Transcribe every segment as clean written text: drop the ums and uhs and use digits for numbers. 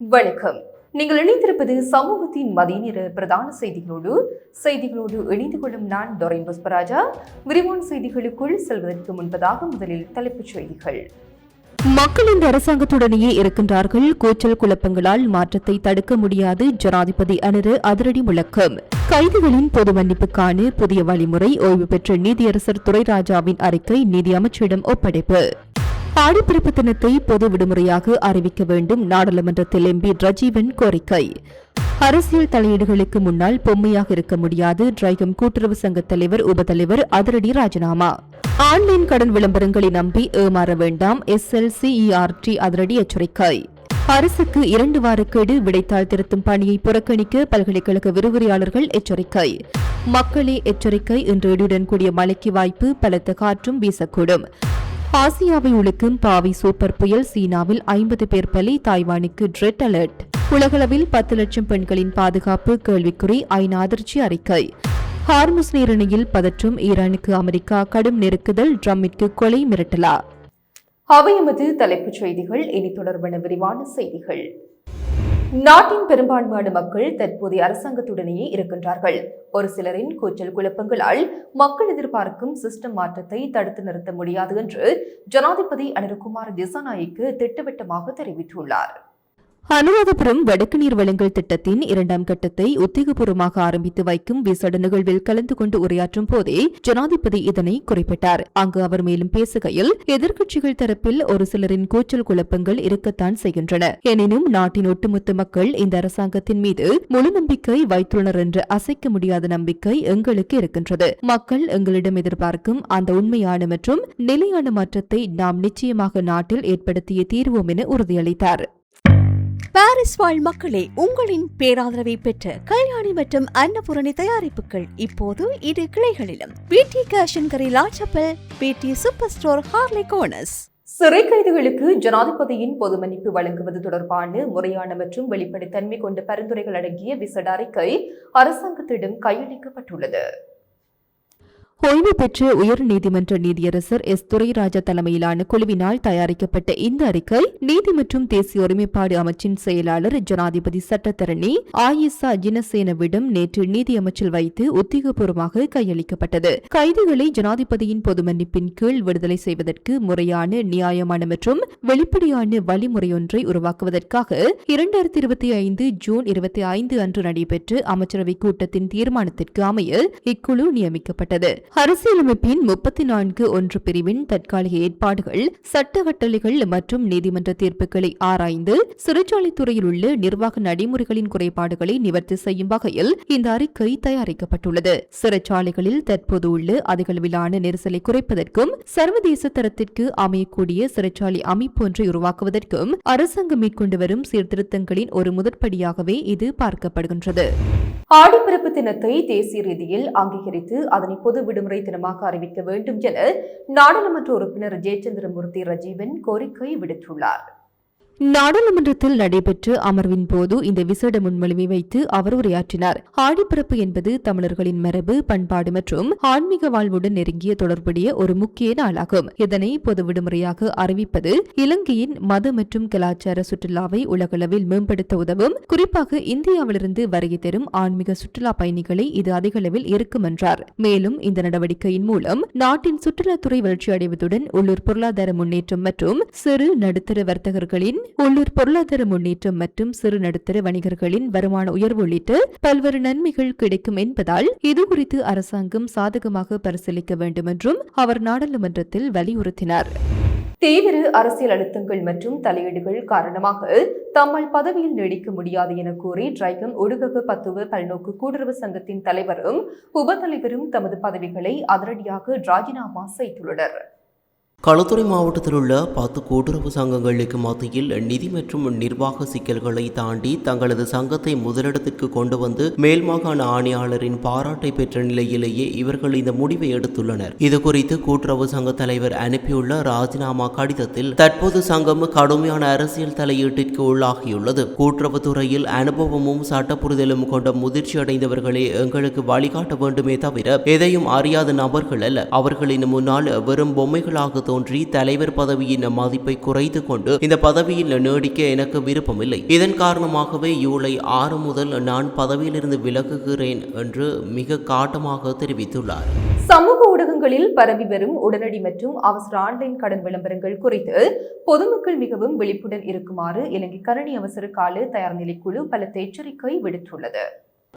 வணக்கம். நீங்கள் இணைந்திருப்பது சமூகத்தின் மதிய நேர பிரதான செய்திகளோடு இணைந்து கொள்ளும் நான் டொரைன் புஷ்பராஜா. விரிவான செய்திகளுக்குள் செல்வதற்கு முன்பதாக முதலில் தலைப்புச் செய்திகள். மக்கள் இந்த அரசாங்கத்துடனேயே இருக்கின்றார்கள். கூச்சல் குழப்பங்களால் மாற்றத்தை தடுக்க முடியாது. ஜனாதிபதி அனுர அதிரடி முழக்கம். கைதிகளின் பொது மன்னிப்புக்கான புதிய வழிமுறை. ஓய்வு பெற்ற நீதியரசர் துரைராஜாவின் அறிக்கை நீதி அமைச்சரிடம் ஒப்படைப்பு. ஆடிப்பிறப்பு தினத்தை பொது விடுமுறையாக அறிவிக்க வேண்டும். நாடாளுமன்றத்தில் எம்பி ரஜீவன் கோரிக்கை. அரசியல் தலையீடுகளுக்கு முன்னால் பொம்மையாக இருக்க முடியாது. டிரைகம் கூட்டுறவு சங்க தலைவர் உபதலைவர் அதிரடி ராஜினாமா. ஆன்லைன் கடன் விளம்பரங்களை நம்பி ஏமாற வேண்டாம். SLCERT அதிரடி எச்சரிக்கை. அரசுக்கு 2 வார கெடு. விடைத்தாள் திருத்தும் பணியை புறக்கணிக்க பல்கலைக்கழக விரிவுரையாளர்கள் எச்சரிக்கை. மக்களே எச்சரிக்கை. இன்று இடியுடன் கூடிய மழைக்கு வாய்ப்பு. பலத்த காற்றும் வீசக்கூடும். ஆசியாவை உலுக்கும் பாவி சூப்பர் புயல். சீனாவில் 50 பேர் பலி. தாய்வானுக்கு ரெட் அலர்ட். உலகளவில் 10 லட்சம் பெண்களின் பாதுகாப்பு கேள்விக்குறி. ஐநா அதிர்ச்சி அறிக்கை. ஹார்முஸ் நீரிணையில் பதற்றம். ஈரானுக்கு அமெரிக்கா கடும் நெருக்குதல். ட்ரம்பிற்கு கொலை மிரட்டலா. அவை எமது தலைப்புச் செய்திகள். இனி தொடர்பான விரிவான செய்திகள். நாட்டின் பெரும்பான்மையான மக்கள் தற்போதைய அரசாங்கத்துடனேயே இருக்கின்றார்கள். ஒரு சிலரின் கூச்சல் குழப்பங்களால் மக்கள் எதிர்பார்க்கும் சிஸ்டம் மாற்றத்தை தடுத்து நிறுத்த முடியாது என்று ஜனாதிபதி அனுரகுமார திசாநாயக்க திட்டவட்டமாக தெரிவித்துள்ளார். அனுராதபுரம் வடக்கு நீர் வழங்கல் திட்டத்தின் 2ஆம் கட்டத்தை உத்தியோகபூர்வமாக ஆரம்பித்து வைக்கும் விசேட நிகழ்வில் கலந்து கொண்டு உரையாற்றும் போதே ஜனாதிபதி இதனை குறிப்பிட்டார். அங்கு அவர் மேலும் பேசுகையில், எதிர்க்கட்சிகள் தரப்பில் ஒரு சிலரின் கூச்சல் குழப்பங்கள் இருக்கத்தான் செய்கின்றன. எனினும் நாட்டின் ஒட்டுமொத்த மக்கள் இந்த அரசாங்கத்தின் மீது முழு நம்பிக்கை வைத்துள்ளனர் என்ற அசைக்க முடியாத நம்பிக்கை எங்களுக்கு இருக்கின்றது. மக்கள் எங்களிடம் எதிர்பார்க்கும் அந்த உண்மையான மற்றும் நிலையான மாற்றத்தை நாம் நிச்சயமாக நாட்டில் ஏற்படுத்திய தீர்வோம் என உறுதியளித்தார். பாரிஸ் வாழ் மக்களே, உங்களின் பேராதரவை பெற்ற கல்யாணி மற்றும் அன்னபூரணி தயாரிப்புகள் இப்போது 2 கிளைகளிலும். பிடி கேஷ் அண்ட் கரி லாச்சப்பல், பிடி சூப்பர் ஸ்டோர் ஹார்லே கோனஸ். சிறை கைதிகளுக்கு ஜனாதிபதியின் பொது மன்னிப்பு வழங்குவது தொடர்பான முறையான மற்றும் வெளிப்படைத்தன்மை கொண்ட பரிந்துரைகள் அடங்கிய விசேட அறிக்கை அரசாங்கத்திடம் கையளிக்கப்பட்டுள்ளது. ஓய்வு பெற்ற உயர் நீதிமன்ற நீதியரசர் துரைராஜா தலைமையிலான குழுவினால் தயாரிக்கப்பட்ட இந்த அறிக்கை நீதி மற்றும் தேசிய ஒருமைப்பாடு அமைச்சின் செயலாளர் ஜனாதிபதி சட்டத்தரணி ஆயிஷா ஜினசேனவிடம் நேற்று நீதி அமைச்சில் வைத்து உத்தியோகபூர்வமாக கையளிக்கப்பட்டது. கைதிகளை ஜனாதிபதியின் பொது மன்னிப்பின் கீழ் விடுதலை செய்வதற்கு முறையான, நியாயமான மற்றும் வெளிப்படையான வழிமுறையொன்றை உருவாக்குவதற்காக 2025 ஜூன் 25 அன்று நடைபெற்ற அமைச்சரவை கூட்டத்தின் தீர்மானத்திற்கு அமைய இக்குழு நியமிக்கப்பட்டது. அரசியலமைப்பின் 34(1) பிரிவின் தற்காலிக ஏற்பாடுகள், சட்ட கட்டளைகள் மற்றும் நீதிமன்ற தீர்ப்புகளை ஆராய்ந்து சிறைச்சாலைத்துறையில் உள்ள நிர்வாக நடைமுறைகளின் குறைபாடுகளை நிவர்த்தி செய்யும் வகையில் இந்த அறிக்கை தயாரிக்கப்பட்டுள்ளது. சிறைச்சாலைகளில் தற்போது உள்ள அதிகளவிலான நெரிசலை குறைப்பதற்கும் சர்வதேச தரத்திற்கு அமையக்கூடிய சிறைச்சாலை அமைப்பு ஒன்றை உருவாக்குவதற்கும் அரசாங்கம் மேற்கொண்டு வரும் சீர்திருத்தங்களின் ஒரு முதற்படியாகவே இது பார்க்கப்படுகின்றது. ஆடிப்பிறப்பு தினத்தை தேசிய ரீதியில் அங்கீகரித்து அதனை பொது விடுமுறை தினமாக அறிவிக்க வேண்டும் என நாடாளுமன்ற உறுப்பினர் ஜெயச்சந்திரமூர்த்தி ரஜீவன் கோரிக்கை விடுத்துள்ளார். நாடாளுமன்றத்தில் நடைபெற்ற அமர்வின் போது இந்த விசேட முன்மொழிவை வைத்து அவர் உரையாற்றினார். ஆடிப்பிறப்பு என்பது தமிழர்களின் மரபு, பண்பாடு மற்றும் ஆன்மீக வாழ்வுடன் நெருங்கிய தொடர்புடைய ஒரு முக்கிய நாளாகும். இதனை பொது விடுமுறையாக அறிவிப்பது இலங்கையின் மத மற்றும் கலாச்சார சுற்றுலாவை உலகளவில் மேம்படுத்த உதவும். குறிப்பாக இந்தியாவிலிருந்து வருகை தரும் ஆன்மீக சுற்றுலா பயணிகளை இது அதிகளவில் இருக்கும் என்றார். மேலும் இந்த நடவடிக்கையின் மூலம் நாட்டின் சுற்றுலாத்துறை வளர்ச்சியடைவதுடன் உள்ளூர் பொருளாதார முன்னேற்றம் மற்றும் சிறு நடுத்தர வர்த்தகர்களின் உள்ளூர் பொருளாதார முன்னேற்றம் மற்றும் சிறு நடுத்தர வணிகர்களின் வருமான உயர்வு உள்ளிட்ட பல்வேறு நன்மைகள் கிடைக்கும் என்பதால் இதுகுறித்து அரசாங்கம் சாதகமாக பரிசீலிக்க வேண்டும் என்றும் அவர் நாடாளுமன்றத்தில் வலியுறுத்தினார். தீவிர அரசியல் அழுத்தங்கள் மற்றும் தலையீடுகள் காரணமாக தம்மால் பதவியில் நீடிக்க முடியாது என கூறி டிரைகம் ஊடக பத்துவ பல்நோக்கு கூட்டுறவு சங்கத்தின் தலைவரும் உபத்தலைவரும் தமது பதவிகளை அதிரடியாக ராஜினாமா செய்துள்ளனர். களுத்துறை மாவட்டத்தில் உள்ள 10 கூட்டுறவு சங்கங்களுக்கு மத்தியில் நிதி மற்றும் நிர்வாக சிக்கல்களை தாண்டி தங்களது சங்கத்தை முதலிடத்திற்கு கொண்டு வந்து மேல் மாகாண ஆணையாளரின் பாராட்டை பெற்ற நிலையிலேயே இவர்கள் இந்த முடிவை எடுத்துள்ளனர். இதுகுறித்து கூட்டுறவு சங்க தலைவர் அனுப்பியுள்ள ராஜினாமா கடிதத்தில் தற்போது சங்கம் கடுமையான அரசியல் தலையீட்டிற்கு உள்ளாகியுள்ளது. கூட்டுறவு துறையில் அனுபவமும் சட்ட புரிதலும் கொண்ட முதிர்ச்சி அடைந்தவர்களே எங்களுக்கு வழிகாட்ட வேண்டுமே தவிர எதையும் அறியாத நபர்கள் அல்ல. அவர்களின் முன்னால் வெறும் பொம்மைகளாக தோன்றி தலைவர் பதவியின் மதிப்பை குறைத்து கொண்டு இந்த பதவியில் நீடிக்க எனக்கு விருப்பமில்லை. இதன் காரணமாகவே ஜூலை 6 முதல் நான் பதவியிலிருந்து விலகுகிறேன் என்று மிக காட்டமாக தெரிவித்துள்ளார். சமூக ஊடகங்களில் பரவி வரும் உடனடி மற்றும் அவசர ஆன்லைன் கடன் விளம்பரங்கள் குறித்து பொதுமக்கள் மிகவும் விழிப்புடன் இருக்குமாறு இலங்கை கணனி அவசர கால தயார்நிலை குழு பலத்த எச்சரிக்கை விடுத்துள்ளது.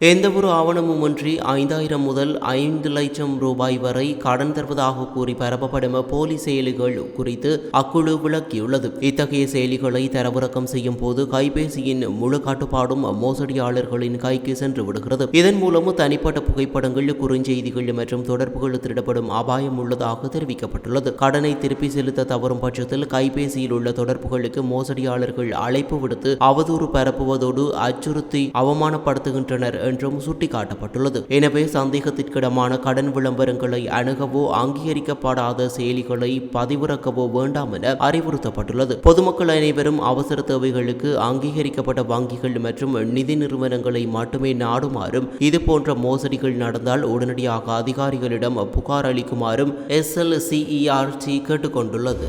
எந்தவொரு ஆவணமுமின்றி 5000 முதல் 5 லட்சம் ரூபாய் வரை கடன் தருவதாக கூறி பரப்பப்படும் போலி செயலிகள் குறித்து அக்குழு விளக்கியுள்ளது. இத்தகைய செயலிகளை தரவிறக்கம் செய்யும் போது கைபேசியின் முழு கட்டுப்பாடும் மோசடியாளர்களின் கைக்கு சென்று விடுகிறது. இதன் மூலம் தனிப்பட்ட புகைப்படங்கள், குறுஞ்செய்திகள் மற்றும் தொடர்புகள் திருடப்படும் அபாயம் உள்ளதாக தெரிவிக்கப்பட்டுள்ளது. கடனை திருப்பி செலுத்த தவறும் பட்சத்தில் கைபேசியில் உள்ள தொடர்புகளுக்கு மோசடியாளர்கள் அழைப்பு விடுத்து அவதூறு பரப்புவதோடு அச்சுறுத்தி அவமானப்படுத்துகின்றனர் என்றும் சுட்டிக்காட்டப்பட்டுள்ளது. எனவே சந்தேகத்திற்கிடமான கடன் விளம்பரங்களை அணுகவோ அங்கீகரிக்கப்படாத செயலிகளை பதிவிறக்கவோ வேண்டாம் என அறிவுறுத்தப்பட்டுள்ளது. பொதுமக்கள் அனைவரும் அவசர தேவைகளுக்கு அங்கீகரிக்கப்பட்ட வங்கிகள் மற்றும் நிதி நிறுவனங்களை மட்டுமே நாடுமாறும், இதுபோன்ற மோசடிகள் நடந்தால் உடனடியாக அதிகாரிகளிடம் புகார் அளிக்குமாறும் SLCERT கேட்டுக்கொண்டுள்ளது.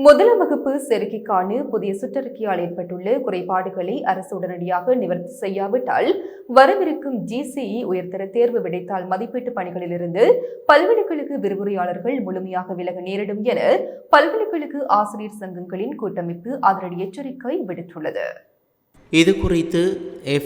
முதலாம் வகுப்பு சேர்க்கைக்கான புதிய சுற்றறிக்கையால் ஏற்பட்டுள்ள குறைபாடுகளை அரசு உடனடியாக நிவர்த்தி செய்யாவிட்டால் வரவிருக்கும் GCE உயர்தர தேர்வு விடைத்தாள் மதிப்பீட்டு பணிகளிலிருந்து பல்கலைக்கழக விரிவுரையாளர்கள் முழுமையாக விலக நேரிடும் என பல்கலைக்கழக ஆசிரியர் சங்கங்களின் கூட்டமைப்பு அதிரடி எச்சரிக்கை விடுத்துள்ளது. இது குறித்து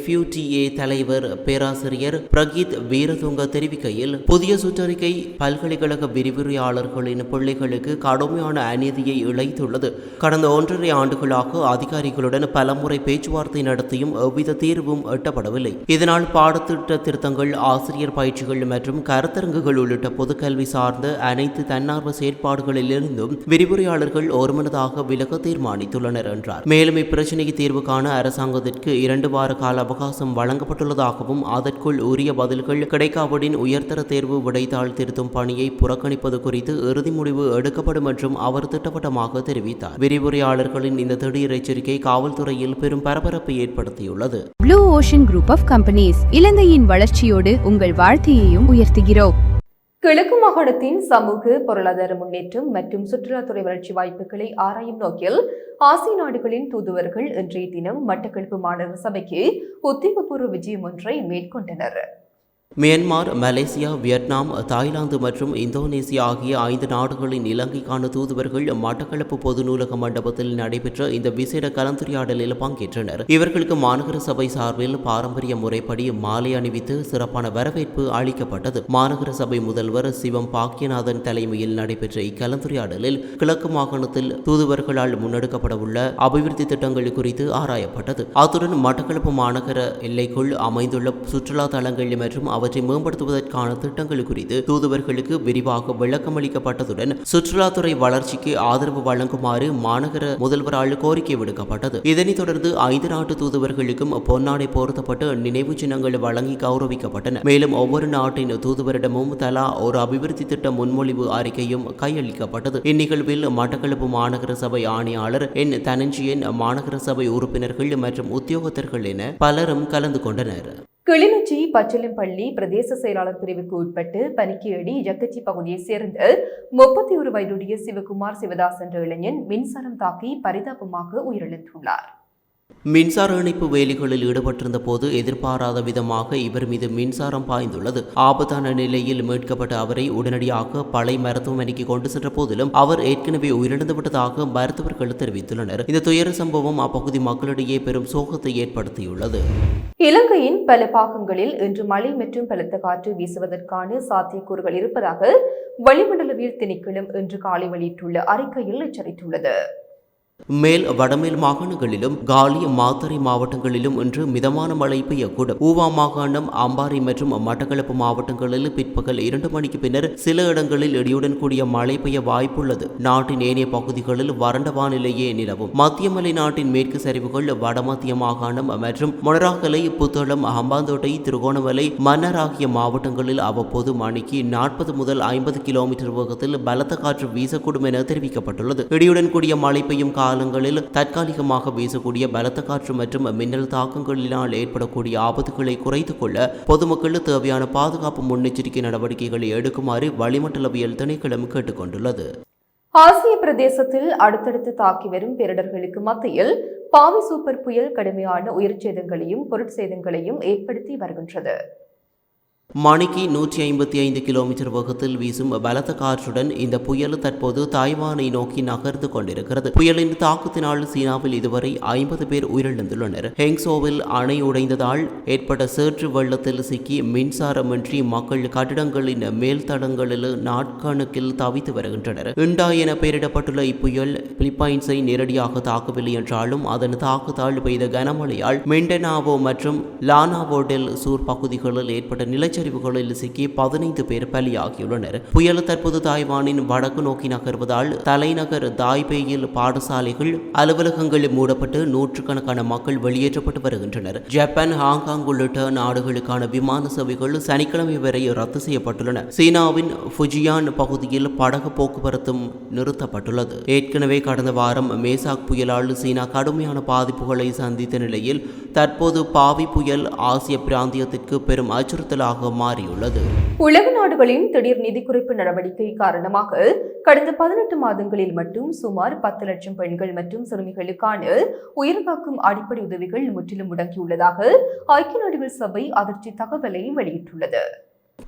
FUTA தலைவர் பேராசிரியர் பிரகீத் வீரதுங்க தெரிவிக்கையில், புதிய சுற்றறிக்கை பல்கலைக்கழக விரிவுரையாளர்களின் பிள்ளைகளுக்கு கடுமையான அநீதியை இழைத்துள்ளது. கடந்த 1.5 ஆண்டுகளாக அதிகாரிகளுடன் பலமுறை பேச்சுவார்த்தை நடத்தியும் எவ்வித தீர்வும் எட்டப்படவில்லை. இதனால் பாடத்திட்ட திருத்தங்கள், ஆசிரியர் பயிற்சிகள் மற்றும் கருத்தரங்குகள் உள்ளிட்ட பொதுக்கல்வி சார்ந்த அனைத்து தன்னார்வ செயற்பாடுகளிலிருந்தும் விரிவுரையாளர்கள் ஒருமனதாக விலக தீர்மானித்துள்ளனர் என்றார். மேலும் இப்பிரச்சினைக்கு தீர்வு காண அரசாங்கத்திற்கு 2 வார கால அவகாசம் வழங்கப்பட்டுள்ளதாகவும் அதற்குள் உரிய பதில்கள் கிடைக்காவிடின் உயர்தர தேர்வு விடைத்தாள் திருத்தும் பணியை புறக்கணிப்பது குறித்து இறுதி முடிவு எடுக்கப்படும் என்றும் அவர் திட்டவட்டமாக தெரிவித்தார். விரிவுரையாளர்களின் இந்த திடீர் எச்சரிக்கை காவல்துறையில் பெரும் பரபரப்பை ஏற்படுத்தியுள்ளது. Blue ocean group of companies இலங்கையின் வளர்ச்சியோடு உங்கள் வாழ்க்கையையும் உயர்த்துகிறோம். கிழக்கு மாகாணத்தின் சமூக பொருளாதார முன்னேற்றம் மற்றும் சுற்றுலாத்துறை வளர்ச்சி வாய்ப்புகளை ஆராயும் நோக்கில் ஆசிய நாடுகளின் தூதுவர்கள் இன்றைய தினம் மட்டக்களப்பு மாநகர சபைக்கு உத்தியோகபூர்வ விஜயம் ஒன்றை மேற்கொண்டனர். மியான்மர், மலேசியா, வியட்நாம், தாய்லாந்து மற்றும் இந்தோனேசியா ஆகிய 5 நாடுகளின் இலங்கைக்கான தூதுவர்கள் மட்டக்களப்பு பொது நூலக மண்டபத்தில் நடைபெற்ற இந்த விசேட கலந்துரையாடலில் பங்கேற்றனர். இவர்களுக்கு மாநகர சபை சார்பில் பாரம்பரிய முறைப்படி மாலை அணிவித்து சிறப்பான வரவேற்பு அளிக்கப்பட்டது. மாநகர சபை முதல்வர் சிவம் பாக்கியநாதன் தலைமையில் நடைபெற்ற இக்கலந்துரையாடலில் கிழக்கு மாகாணத்தில் தூதுவர்களால் முன்னெடுக்கப்படவுள்ள அபிவிருத்தி திட்டங்கள் குறித்து ஆராயப்பட்டது. அத்துடன் மட்டக்களப்பு மாநகர எல்லைக்குள் அமைந்துள்ள சுற்றுலா தலங்கள் மற்றும் அவற்றை மேம்படுத்துவதற்கான திட்டங்கள் குறித்து தூதுவர்களுக்கு விரிவாக விளக்கமளிக்கப்பட்டதுடன் சுற்றுலாத்துறை வளர்ச்சிக்கு ஆதரவு வழங்குமாறு மாநகர முதல்வரால் கோரிக்கை விடுக்கப்பட்டது. இதனைத் தொடர்ந்து 5 நாட்டு தூதுவர்களுக்கும் பொன்னாடை போர்த்தப்பட்டு நினைவு சின்னங்கள் வழங்கி கௌரவிக்கப்பட்டன. மேலும் ஒவ்வொரு நாட்டின் தூதுவரிடமும் தலா ஒரு அபிவிருத்தி திட்ட முன்மொழிவு அறிக்கையும் கையளிக்கப்பட்டது. இந்நிகழ்வில் மட்டக்களப்பு மாநகர சபை ஆணையாளர் N. தனஞ்சியன், மாநகர சபை உறுப்பினர்கள் மற்றும் உத்தியோகத்தர்கள் என பலரும் கலந்து கொண்டனர். கிளிநொச்சி பச்சிலம்பள்ளி பிரதேச செயலாளர் பிரிவுக்கு உட்பட்டு பனிக்கியடி ஜக்கச்சி பகுதியைச் சேர்ந்த 31 வயதுடைய சிவகுமார் சிவதாஸ் என்ற இளைஞன் மின்சாரம் தாக்கி பரிதாபமாக உயிரிழந்துள்ளார். மின்சார இணைப்பு வேலைகளில் ஈடுபட்டிருந்த போது எதிர்பாராத விதமாக இவர் மீது மின்சாரம் பாய்ந்துள்ளது. ஆபத்தான நிலையில் மீட்கப்பட்ட அவரை உடனடியாக பழைய மருத்துவமனைக்கு கொண்டு சென்ற போதிலும் அவர் ஏற்கனவே உயிரிழந்து விட்டதாக மருத்துவர்கள் தெரிவித்துள்ளனர். இந்த துயர சம்பவம் அப்பகுதி மக்களிடையே பெரும் சோகத்தை ஏற்படுத்தியுள்ளது. இலங்கையின் பல பாகங்களில் இன்று மழை மற்றும் பலத்த காற்று வீசுவதற்கான சாத்தியக்கூறுகள் இருப்பதாக வளிமண்டலவியல் திணைக்களம் இன்று காலை வெளியிட்டுள்ள அறிக்கையில் எச்சரித்துள்ளது. மேல் வடமேல் மாகாணங்களிலும் காலி, மாத்தறை மாவட்டங்களிலும் இன்று மிதமான மழை பெய்யக்கூடும். ஊவா மாகாணம், அம்பாறை மற்றும் மட்டக்களப்பு மாவட்டங்களில் பிற்பகல் 2 மணிக்கு பின்னர் சில இடங்களில் இடியுடன் கூடிய மழை பெய்ய வாய்ப்புள்ளது. நாட்டின் ஏனைய பகுதிகளில் வறண்ட வானிலையே நிலவும். மத்திய மலை நாட்டின் மேற்கு சரிவுகள், வடமத்திய மாகாணம் மற்றும் மொனராகலை, புத்தளம், ஹம்பாந்தோட்டை, திருகோணமலை, மன்னார் ஆகிய மாவட்டங்களில் அவ்வப்போது மணிக்கு 40 முதல் 50 கிலோமீட்டர் வேகத்தில் பலத்த காற்று வீசக்கூடும் என தெரிவிக்கப்பட்டுள்ளது. இடியுடன் கூடிய மழை பெய்யும் காலங்களில் தற்காலிகமாக வீசக்கூடிய பலத்த காற்று மற்றும் மின்னல் தாக்கங்களினால் ஏற்படக்கூடிய ஆபத்துகளை குறைத்துக் கொள்ள பொதுமக்கள் தேவையான பாதுகாப்பு முன்னெச்சரிக்கை நடவடிக்கைகளை எடுக்குமாறு வளிமண்டலவியல் திணைக்களம் கேட்டுக்கொண்டுள்ளது. ஆசிய பிரதேசத்தில் அடுத்தடுத்து தாக்கி வரும் பேரிடர்களுக்கு மத்தியில் பாவி சூப்பர் புயல் கடுமையான உயிர்ச்சேதங்களையும் பொருட்சேதங்களையும் ஏற்படுத்தி வருகின்றது. மணிக்கு 155 கிலோமீட்டர் வேகத்தில் வீசும் பலத்த காற்றுடன் இந்த புயல் தற்போது தாய்வானை நோக்கி நகர்ந்து கொண்டிருக்கிறது. புயலின் தாக்கத்தினால் சீனாவில் இதுவரை 50 பேர் உயிரிழந்துள்ளனர். ஹெங்சோவில் அணை உடைந்ததால் ஏற்பட்ட சேற்று வெள்ளத்தில் சிக்கி மின்சாரமின்றி மக்கள் கட்டிடங்களின் மேல் தடங்களில் நாட்கணக்கில் தவித்து வருகின்றனர். இண்டா என பெயரிடப்பட்டுள்ள இப்புயல் பிலிப்பைன்ஸை நேரடியாக தாக்கவில்லை என்றாலும் அதன் தாக்குதல் பெய்த கனமழையால் மிண்டனாவோ மற்றும் லானாவோடெல் சூர் பகுதிகளில் ஏற்பட்ட நிலச்சரிவுகளில் சிக்கி 15 பேர் பலியாகியுள்ளனர். புயல் தற்போது தாய்வானின் வடக்கு நோக்கி நகர்வதால் தலைநகர் தாய்பேயில் பாடசாலைகள் அலுவலகங்கள் மூடப்பட்டு நூற்றுக்கணக்கான மக்கள் வெளியேற்றப்பட்டு வருகின்றனர். ஜப்பான், ஹாங்காங் உள்ளிட்ட நாடுகளுக்கான விமான சேவைகள் சனிக்கிழமை வரை ரத்து செய்யப்பட்டுள்ளன. சீனாவின் ஃபுஜியான் பகுதியில் படகு போக்குவரத்தும் நிறுத்தப்பட்டுள்ளது. ஏற்கனவே கடந்த வாரம் மேசாக் புயலால் சீனா கடுமையான பாதிப்புகளை சந்தித்த நிலையில் தற்போது பாவி புயல் ஆசிய பிராந்தியத்திற்கு பெரும் அச்சுறுத்தலாக மாறியுள்ளது. உலக நாடுகளின் திடீர் நிதி குறைப்பு நடவடிக்கை காரணமாக கடந்த 18 மாதங்களில் மட்டும் சுமார் 10 லட்சம் பெண்கள் மற்றும் சிறுமிகளுக்கான உயிர்காக்கும் அடிப்படை உதவிகள் முற்றிலும் முடங்கியுள்ளதாக ஐக்கிய நாடுகள் சபை அதிர்ச்சி தகவலை வெளியிட்டுள்ளது.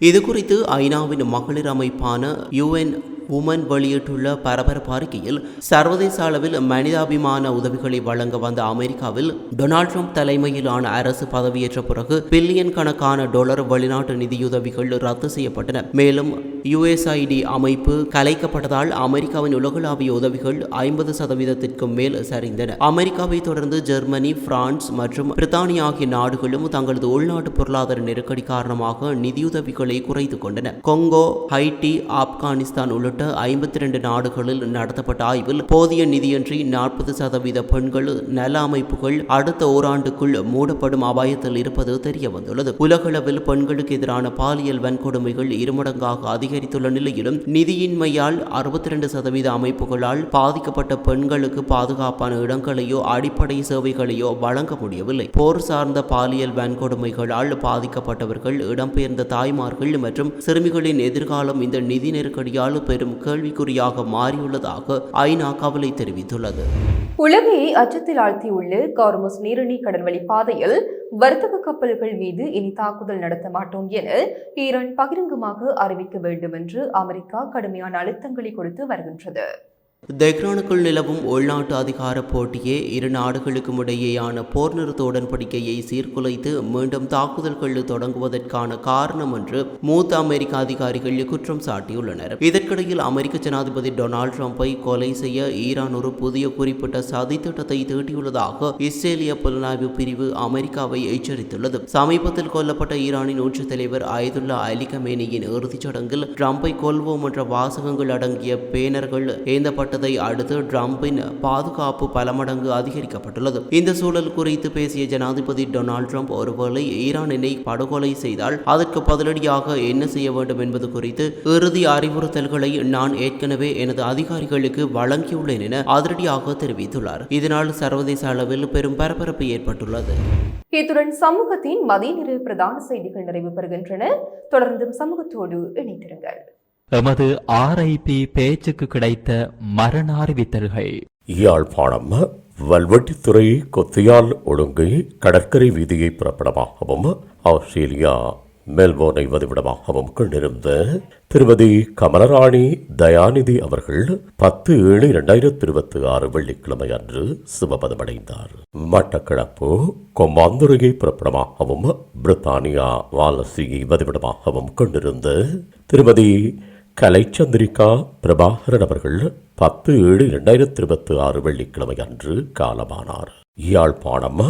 இதுகுறித்து ஐநாவின் மகளிர் அமைப்பான UN உமன் வெளியிட்டுள்ள பரபரப்பு அறிக்கையில் சர்வதேச அளவில் மனிதாபிமான உதவிகளை வழங்க வந்த அமெரிக்காவில் டொனால்ட் ட்ரம்ப் தலைமையிலான அரசு பதவியேற்ற பிறகு பில்லியன் கணக்கான டாலர் வெளிநாட்டு நிதியுதவிகள் ரத்து செய்யப்பட்டன. மேலும் USAID அமைப்பு கலைக்கப்பட்டதால் அமெரிக்காவின் உலகளாவிய உதவிகள் 50% மேல் சரிந்தன. அமெரிக்காவை தொடர்ந்து ஜெர்மனி, பிரான்ஸ் மற்றும் பிரித்தானியா ஆகிய நாடுகளும் தங்களது உள்நாட்டு பொருளாதார நெருக்கடி காரணமாக நிதியுதவிகளை குறைத்துக் கொண்டன. கொங்கோ, ஹைட்டி, ஆப்கானிஸ்தான் உள்ளிட்ட 52 நாடுகளில் நடத்தப்பட்ட ஆய்வில் போதிய நிதியின்றி 40% பெண்கள் நல அமைப்புகள் அடுத்த ஓராண்டுக்குள் மூடப்படும் அபாயத்தில் இருப்பது தெரிய வந்துள்ளது. உலகளவில் பெண்களுக்கு எதிரான பாலியல் வன்கொடுமைகள் இருமடங்காக அதிகரித்துள்ள நிலையிலும் நிதியின்மையால் 62% அமைப்புகளால் பாதிக்கப்பட்ட பெண்களுக்கு பாதுகாப்பான இடங்களையோ அடிப்படை சேவைகளையோ வழங்க முடியவில்லை. போர் சார்ந்த பாலியல் வன்கொடுமைகளால் பாதிக்கப்பட்டவர்கள், இடம்பெயர்ந்த தாய்மார்கள் மற்றும் சிறுமிகளின் எதிர்காலம் இந்த நிதி நெருக்கடியால் பெரும் கேள்விக்குறியாக மாறியுள்ளதாக ஐநா கவலை தெரிவித்துள்ளது. உலகையை அச்சத்தில் ஆழ்த்தியுள்ள கார்முஸ் நீரிணை கடல்வழி பாதையில் வர்த்தக கப்பல்கள் மீது இனி தாக்குதல் நடத்த மாட்டோம் என ஈரான் பகிரங்கமாக அறிவிக்க வேண்டும் என்று அமெரிக்கா கடுமையான அழுத்தங்களை கொடுத்து வருகின்றது. தெஹ்ரானுக்குள் நிலவும் உள்நாட்டு அதிகார போட்டியே இரு நாடுகளுக்கும் இடையேயான போர் நிறுத்த உடன்படிக்கையை சீர்குலைத்து மீண்டும் தாக்குதல்கள் தொடங்குவதற்கான காரணம் என்று மூத்த அமெரிக்க அதிகாரிகள் குற்றம் சாட்டியுள்ளனர். இதற்கிடையில் அமெரிக்க ஜனாதிபதி டொனால்ட் ட்ரம்பை கொலை செய்ய ஈரான் ஒரு புதிய குறிப்பிட்ட சதித்திட்டத்தை தீட்டியுள்ளதாக இஸ்ரேலிய புலனாய்வு பிரிவு அமெரிக்காவை எச்சரித்துள்ளது. சமீபத்தில் கொல்லப்பட்ட ஈரானின் உச்ச தலைவர் அயதுல்லா அலி கமேனியின் இறுதிச் சடங்கில் ட்ரம்பை கொல்வோம் என்ற வாசகங்கள் அடங்கிய பேனர்கள் ஏந்தப்பட்ட அடுத்து ட்ரம்பின் பாதுகாப்பு பல மடங்கு அதிகரிக்கப்பட்டுள்ளது. இந்த சூழல் குறித்து பேசிய ஜனாதிபதி டொனால்ட் ட்ரம்ப் ஒருவேளை ஈரானை படுகொலை செய்தால் அதற்கு பதிலடியாக என்ன செய்ய வேண்டும் என்பது குறித்து இறுதி அறிவுறுத்தல்களை நான் ஏற்கனவே எனது அதிகாரிகளுக்கு வழங்கியுள்ளேன் என அதிரடியாக தெரிவித்துள்ளார். இதனால் சர்வதேச அளவில் பெரும் பரபரப்பு ஏற்பட்டுள்ளது. இத்துடன் சமூகத்தின் மதிய நிறை பிரதான செய்திகள் நிறைவு பெறுகின்றன. தொடர்ந்தும் சமூகத்தோடு இணைந்திருங்கள். எமது RIP பேச்சுக்கு கிடைத்த மரண அறிவித்தல்கள். யாழ்ப்பாணம் வல்வெட்டித்துறை கொத்தியால் ஒழுங்கை கடற்கரை வீதியை புறப்படமாகவும் ஆஸ்திரேலியா மெல்போர்னை வதிவிடமாகவும் கொண்டிருந்த திருமதி கமலராணி தயாநிதி அவர்கள் 10/7/2026 வெள்ளிக்கிழமை அன்று சிவபதமடைந்தார். மட்டக்களப்பு கொம்பாந்துறையை புறப்படமாகவும் பிரித்தானியா வாலசியை வதிவிடமாகவும் கொண்டிருந்த திருமதி கலைச்சந்திரிகா பிரபாகரன் அவர்கள் 10/7/2026 வெள்ளிக்கிழமை அன்று காலமானார். யாழ்ப்பாணம்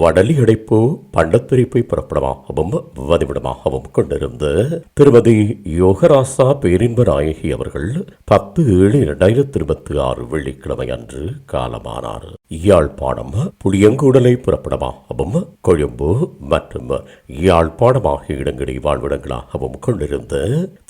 வடலி அடைப்பு பண்டத்துரிப்பை புறப்படமாகவும் வதிவிடமாகவும் கொண்டிருந்த திருமதி யோகராசா பேரின்ப நாயகி அவர்கள் 10/7/2026 வெள்ளிக்கிழமை அன்று காலமானார். யாழ்ப்பாணம் புளியங்கூடலை புறப்படமாகவும் கொழும்பு மற்றும் யாழ்ப்பாணம் ஆகிய இடங்களை வாழ்விடங்களாகவும் கொண்டிருந்த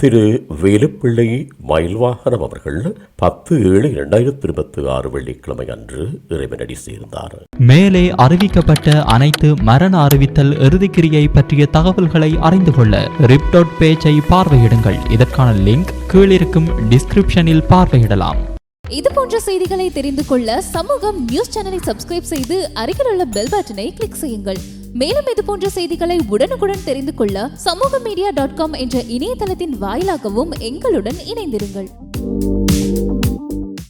திரு வேலுப்பிள்ளை மயில்வாகனம் அவர்கள் 10/7/2026 வெள்ளிக்கிழமை அன்று இறைவனடி சேர்ந்தார். மேலே அறிவிக்கப்பட்ட அனைத்து மரண அறிவித்தல் இறுதிக்கிரியை பற்றிய தகவல்களை அறிந்து கொள்ள ரிப்.பேஜை பார்வையிடுங்கள். இதற்கான லிங்க் கீழிருக்கும் டிஸ்கிரிப்ஷனில் பார்வையிடலாம். இது போன்ற செய்திகளை தெரிந்து கொள்ள சமூகம் நியூஸ் சேனலை சப்ஸ்கிரைப் செய்து அருகில் உள்ள பெல் பட்டனை கிளிக் செய்யுங்கள். மேலும் இது போன்ற செய்திகளை உடனுக்குடன் தெரிந்து கொள்ள சமூகமீடியா.com என்ற இணையதளத்தின் வாயிலாகவும் எங்களுடன் இணைந்திருங்கள்.